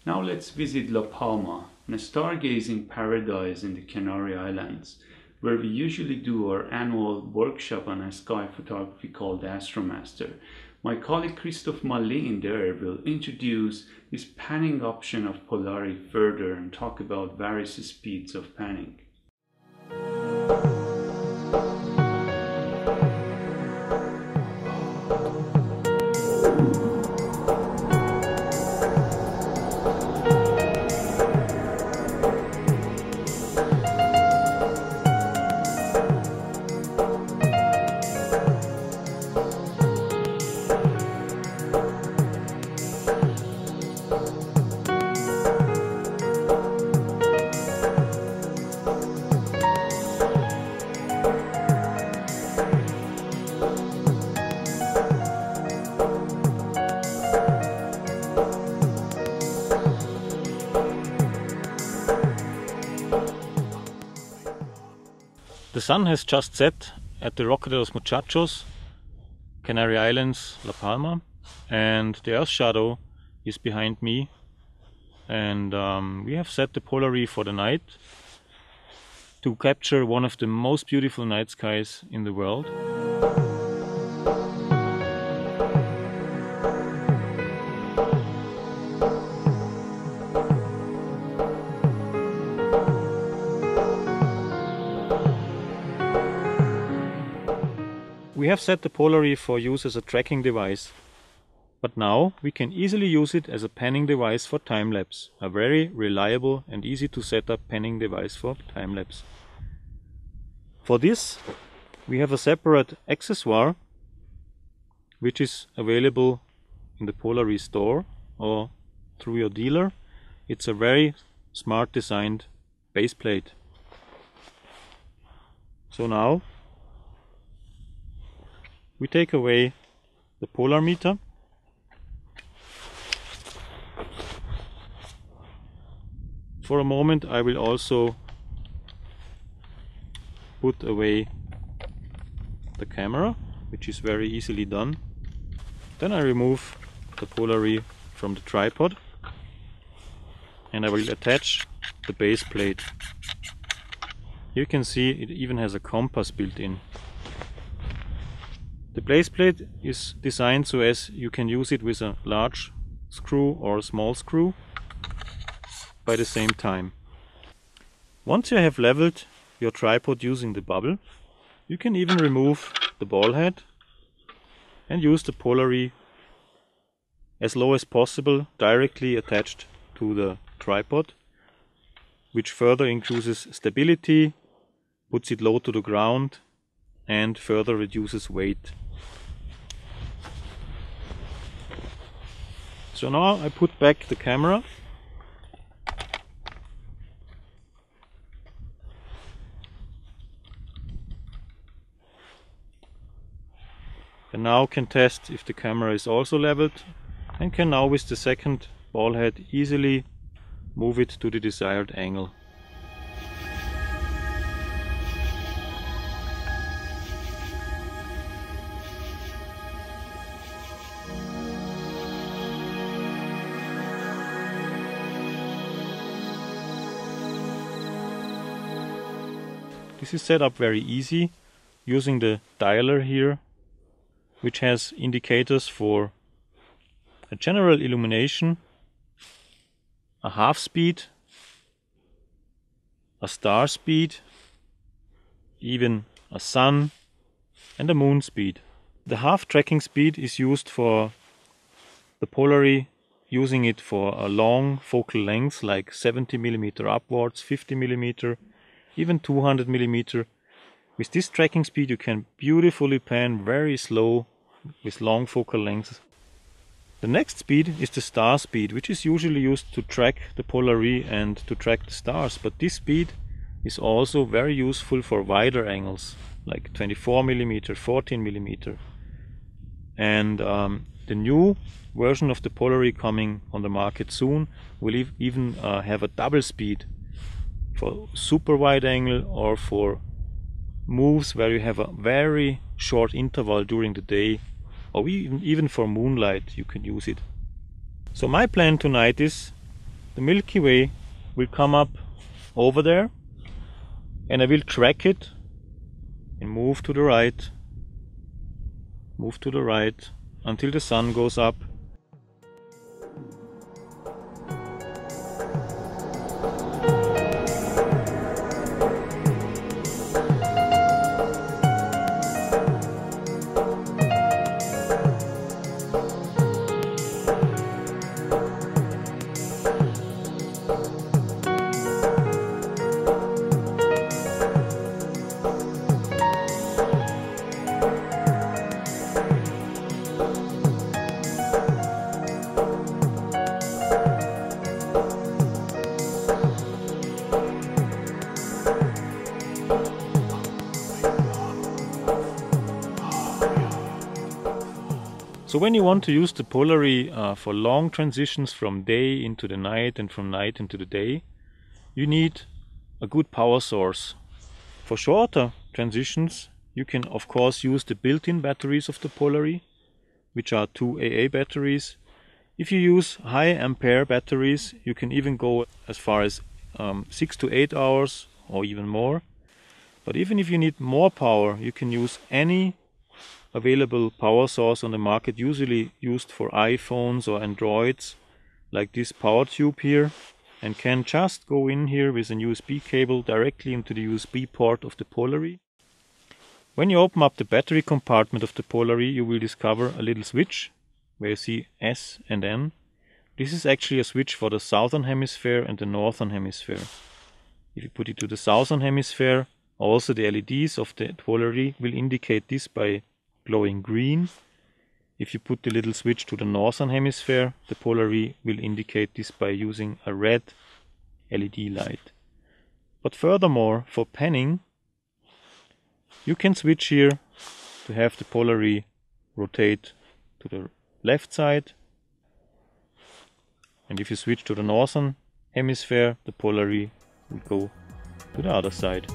Now let's visit La Palma, a stargazing paradise in the Canary Islands, where we usually do our annual workshop on sky photography called Astromaster. My colleague Christophe Malin there will introduce this panning option of Polarie further and talk about various speeds of panning. The sun has just set at the Roca de los Muchachos, Canary Islands, La Palma, and the Earth shadow is behind me, and we have set the Polarie for the night to capture one of the most beautiful night skies in the world. We have set the Polarie for use as a tracking device, but now we can easily use it as a panning device for time-lapse, a very reliable and easy to set up panning device for time-lapse. For this we have a separate accessoire which is available in the Polarie store or through your dealer. It's a very smart designed base plate. So now we take away the polar meter. For a moment I will also put away the camera, which is very easily done. Then I remove the Polarie from the tripod and I will attach the base plate. You can see it even has a compass built in. The base plate is designed so as you can use it with a large screw or a small screw by the same time. Once you have leveled your tripod using the bubble, you can even remove the ball head and use the Polarie as low as possible directly attached to the tripod, which further increases stability, puts it low to the ground and further reduces weight. So now I put back the camera and now can test if the camera is also leveled, and can now with the second ball head easily move it to the desired angle. This is set up very easy using the dialer here, which has indicators for a general illumination, a half speed, a star speed, even a sun and a moon speed. The half tracking speed is used for the Polarie, using it for a long focal length like 70 mm upwards, 50 mm, even 200 mm. With this tracking speed you can beautifully pan very slow with long focal lengths. The next speed is the star speed, which is usually used to track the Polarie and to track the stars, but this speed is also very useful for wider angles like 24 mm, 14 mm. And the new version of the Polarie coming on the market soon will even have a double speed for super wide angle or for moves where you have a very short interval during the day, or even for moonlight you can use it. So my plan tonight is the Milky Way will come up over there, and I will track it and move to the right until the sun goes up. So when you want to use the Polary for long transitions from day into the night and from night into the day, you need a good power source. For shorter transitions, you can of course use the built-in batteries of the Polary, which are 2 AA batteries. If you use high ampere batteries, you can even go as far as 6 to 8 hours or even more. But even if you need more power, you can use any available power source on the market, usually used for iPhones or Androids, like this power tube here, and can just go in here with an USB cable directly into the USB port of the Polary. When you open up the battery compartment of the Polary, you will discover a little switch where you see S and N. This is actually a switch for the southern hemisphere and the northern hemisphere. If you put it to the southern hemisphere, also the LEDs of the Polary will indicate this by glowing green. If you put the little switch to the northern hemisphere, the Polary will indicate this by using a red LED light. But furthermore, for panning, you can switch here to have the Polary rotate to the left side, and if you switch to the northern hemisphere, the Polary will go to the other side.